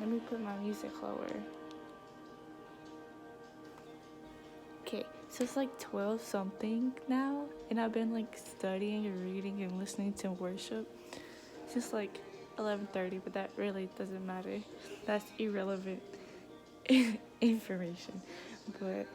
let me put my music lower. Okay, so it's like 12 something now, and I've been like studying and reading and listening to worship. It's just like 11:30, but that really doesn't matter. That's irrelevant information. But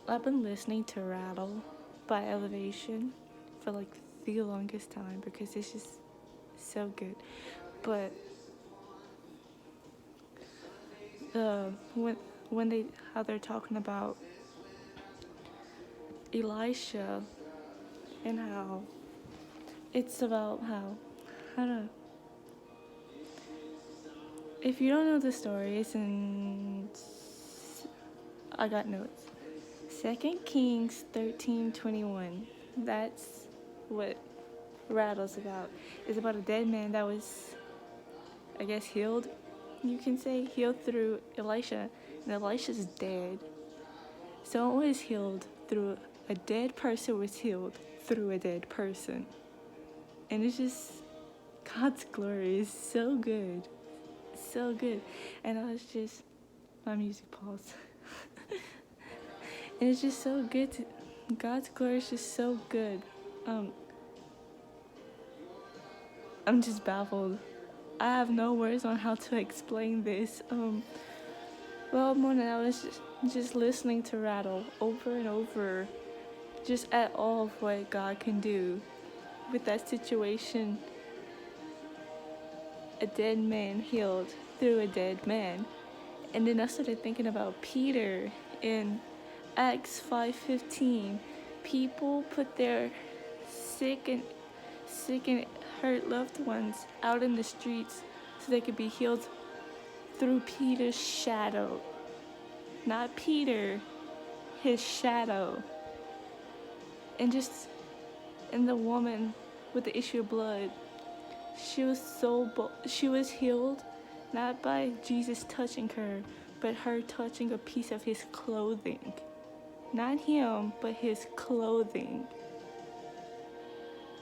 I've been listening to Rattle by Elevation for like the longest time because it's just so good. But the when they how they're talking about Elisha and how it's about how I don't know. If you don't know the story, it's in I got notes. 2 Kings 13:21. That's what Rattle's about. It's about a dead man that was, I guess, healed. You can say healed through Elisha, and Elisha's dead. Someone was healed through a dead person was healed through a dead person, and it's just God's glory is so good, so good. And I was just my music paused. And it's just so good to, God's glory is just so good. I'm just baffled. I have no words on how to explain this. Well, morning I was just listening to Rattle over and over, just at all of what God can do with that situation. A dead man healed through a dead man. And then I started thinking about Peter in Acts 5:15. People put their sick and hurt loved ones out in the streets so they could be healed through Peter's shadow. Not Peter, his shadow. And the woman with the issue of blood, she was healed not by Jesus touching her, but her touching a piece of his clothing. Not him, but his clothing.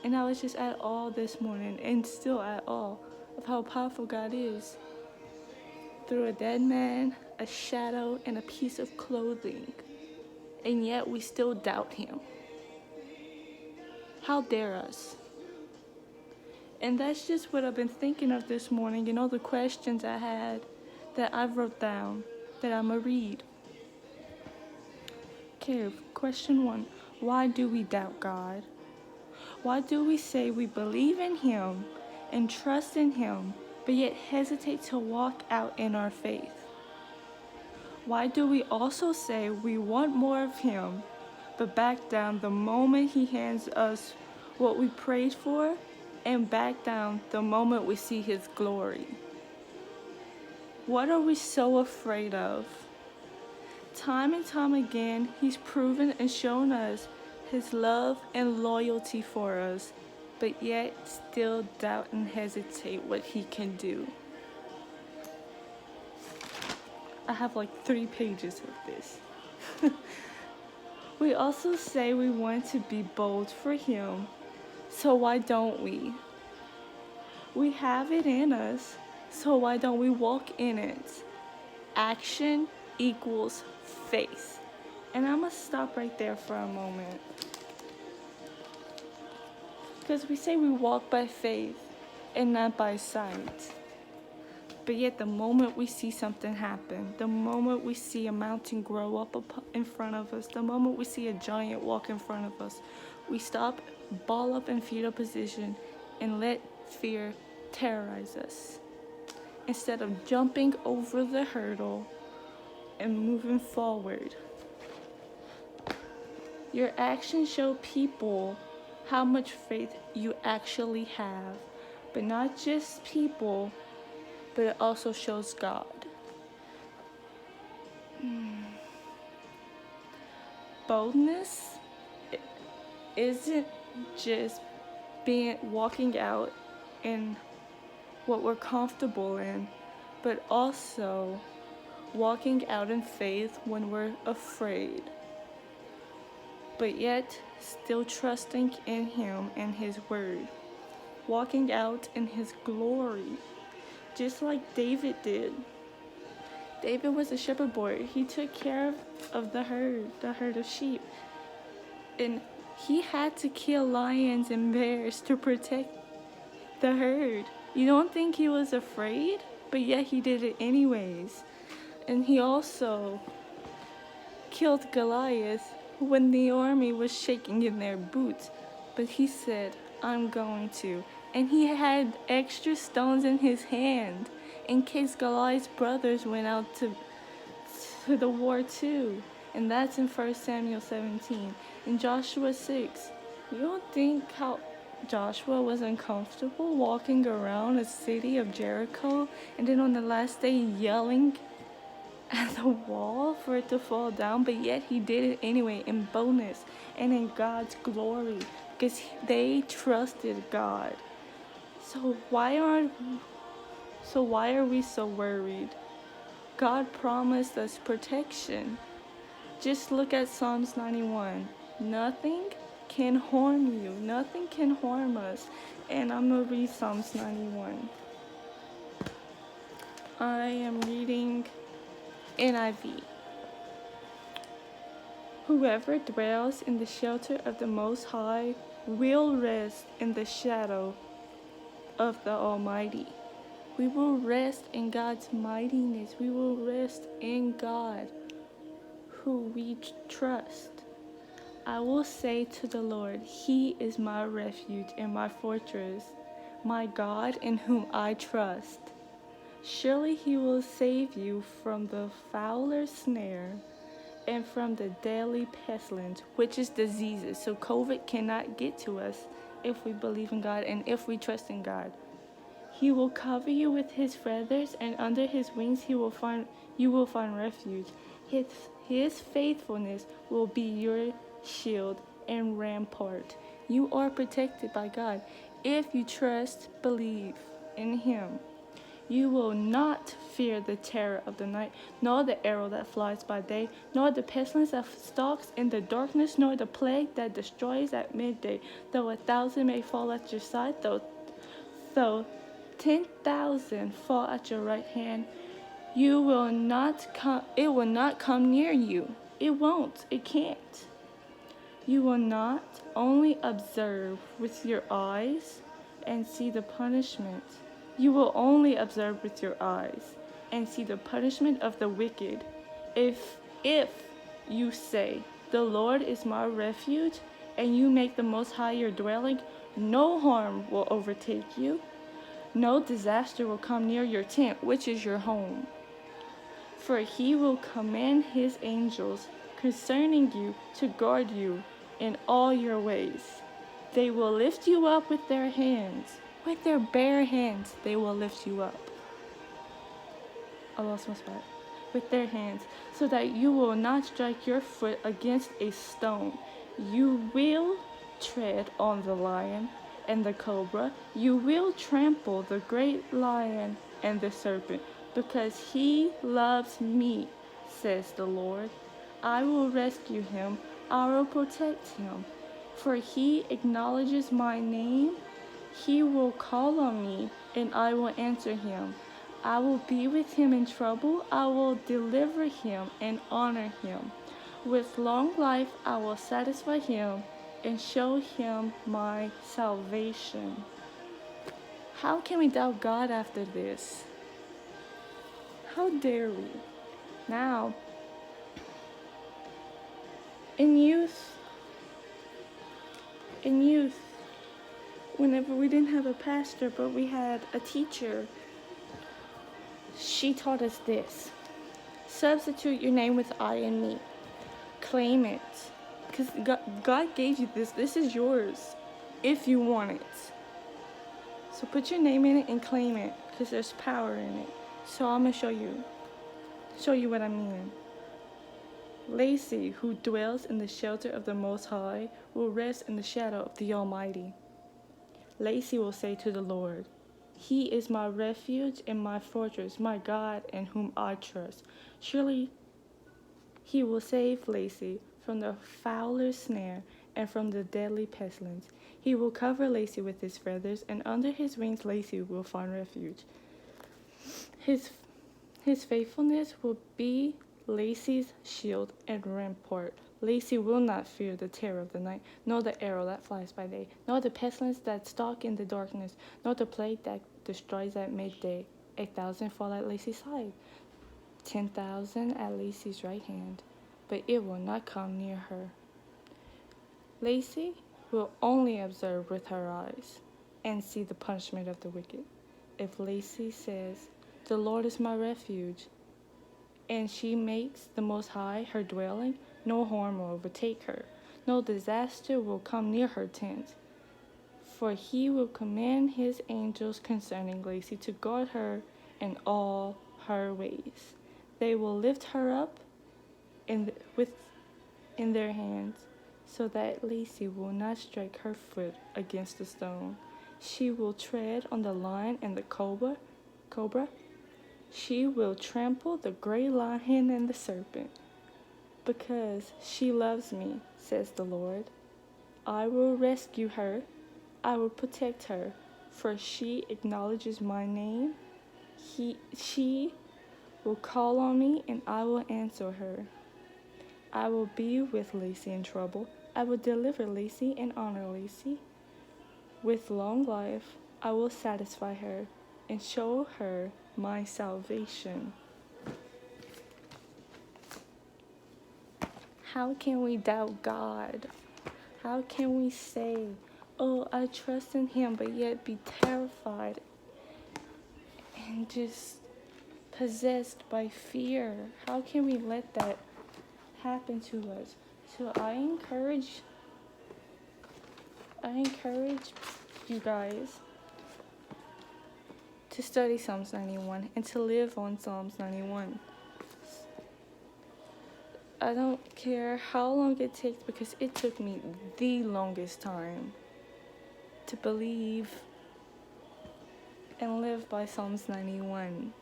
And I was just at awe this morning, and still at awe of how powerful God is. Through a dead man, a shadow, and a piece of clothing. And yet we still doubt him. How dare us? And that's just what I've been thinking of this morning, and all the questions I had that I wrote down that I'm going to read. Okay, question 1. Why do we doubt God? Why do we say we believe in him and trust in him, but yet hesitate to walk out in our faith? Why do we also say we want more of him, but back down the moment he hands us what we prayed for, and back down the moment we see his glory? What are we so afraid of? Time and time again, he's proven and shown us his love and loyalty for us, but yet still doubt and hesitate what he can do. I have like 3 pages of this. We also say we want to be bold for him, so why don't we? We have it in us, so why don't we walk in it? Action equals faith. And I'm going to stop right there for a moment. Because we say we walk by faith and not by sight. But yet the moment we see something happen, the moment we see a mountain grow up in front of us, the moment we see a giant walk in front of us, we stop, ball up in fetal position, and let fear terrorize us. Instead of jumping over the hurdle and moving forward. Your actions show people how much faith you actually have, but not just people, but it also shows God. Boldness isn't just walking out in what we're comfortable in, but also walking out in faith when we're afraid, but yet still trusting in him and his word, walking out in his glory, just like David did. David was a shepherd boy. He took care of the herd of sheep. And he had to kill lions and bears to protect the herd. You don't think he was afraid? But yet he did it anyways. And he also killed Goliath when the army was shaking in their boots. But he said, I'm going to. And he had extra stones in his hand in case Goliath's brothers went out to the war too. And that's in 1 Samuel 17. In Joshua 6, you don't think how Joshua was uncomfortable walking around a city of Jericho and then on the last day yelling at the wall for it to fall down, but yet he did it anyway in boldness and in God's glory because they trusted God. So why are we so worried? God promised us protection. Just look at Psalms 91. Nothing can harm you. Nothing can harm us. And I'm going to read Psalms 91. I am reading NIV. Whoever dwells in the shelter of the Most High will rest in the shadow of the Almighty. We will rest in God's mightiness. We will rest in God, who we trust. I will say to the Lord, He is my refuge and my fortress, my God in whom I trust. Surely He will save you from the fowler's snare and from the deadly pestilence, which is diseases. So COVID cannot get to us if we believe in God and if we trust in God. He will cover you with His feathers, and under His wings you will find refuge. His faithfulness will be your shield and rampart. You are protected by God. If you trust, believe in Him. You will not fear the terror of the night, nor the arrow that flies by day, nor the pestilence that stalks in the darkness, nor the plague that destroys at midday. Though 1,000 may fall at your side, though 10,000 fall at your right hand, it will not come near you. It won't. It can't. You will not only observe with your eyes and see the punishment. You will only observe with your eyes and see the punishment of the wicked. If you say, the Lord is my refuge, and you make the Most High your dwelling, no harm will overtake you. No disaster will come near your tent, which is your home. For He will command His angels concerning you to guard you in all your ways. They will lift you up with their hands. With their bare hands, they will lift you up. I lost my spot. With their hands, so that you will not strike your foot against a stone. You will tread on the lion and the cobra. You will trample the great lion and the serpent, because He loves me, says the Lord. I will rescue him. I will protect him. For He acknowledges my name. He will call on me, and I will answer him. I will be with him in trouble. I will deliver him and honor him. With long life I will satisfy him and show him my salvation. How can we doubt God after this? How dare we? Now, in youth, whenever we didn't have a pastor, but we had a teacher, she taught us this. Substitute your name with I and me. Claim it. Because God gave you this. This is yours if you want it. So put your name in it and claim it, because there's power in it. So I'm going to show you what I mean. Lacey, who dwells in the shelter of the Most High, will rest in the shadow of the Almighty. Lacey will say to the Lord, He is my refuge and my fortress, my God in whom I trust. Surely He will save Lacey from the fowler's snare and from the deadly pestilence. He will cover Lacey with His feathers, and under His wings Lacey will find refuge. His faithfulness will be Lacey's shield and rampart. Lacey will not fear the terror of the night, nor the arrow that flies by day, nor the pestilence that stalks in the darkness, nor the plague that destroys at midday. 1,000 fall at Lacey's side, 10,000 at Lacey's right hand, but it will not come near her. Lacey will only observe with her eyes and see the punishment of the wicked. If Lacey says, "The Lord is my refuge," and she makes the Most High her dwelling, no harm will overtake her, no disaster will come near her tent. For he will command his angels concerning Lacey to guard her in all her ways. They will lift her up in their hands, so that Lacey will not strike her foot against a stone. She will tread on the lion and the cobra. She will trample the great lion and the serpent. Because she loves me, says the Lord, I will rescue her. I will protect her, for she acknowledges my name. She will call on me, and I will answer her. I will be with Lacey in trouble. I will deliver Lacey and honor Lacey. With long life, I will satisfy her and show her my salvation. How can we doubt God? How can we say, "Oh, I trust in Him," but yet be terrified and just possessed by fear? How can we let that happen to us? So I encourage you guys to study Psalms 91 and to live on Psalms 91. I don't care how long it takes, because it took me the longest time to believe and live by Psalms 91,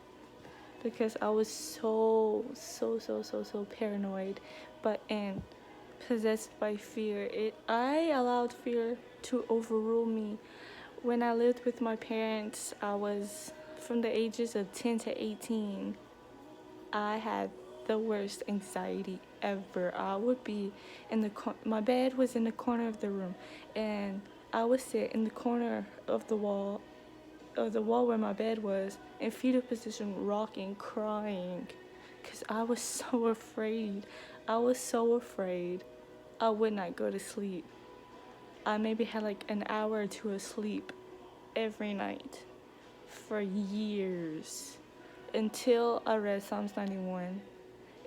because I was so paranoid and possessed by fear. I allowed fear to overrule me. When I lived with my parents, I was from the ages of 10 to 18. I had the worst anxiety ever. I would be in my bed was in the corner of the room, and I would sit in the corner of the wall where my bed was, in fetal position, rocking, crying, because I was so afraid. I would not go to sleep. I maybe had like an hour or two of sleep every night for years, until I read Psalms 91.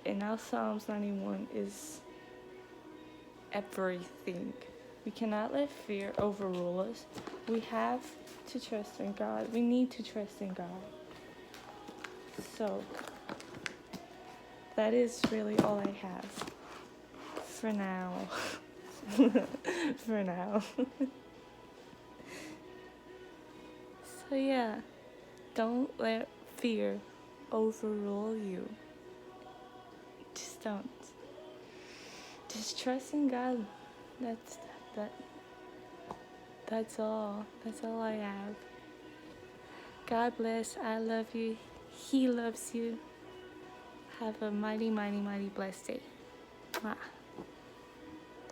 And now Psalms 91 is everything. We cannot let fear overrule us. We have to trust in God. We need to trust in God. So that is really all I have for now. For now. So yeah, don't let fear overrule you. Just don't. Just trust in God. That's all. That's all I have. God bless. I love you. He loves you. Have a mighty blessed day. Mwah.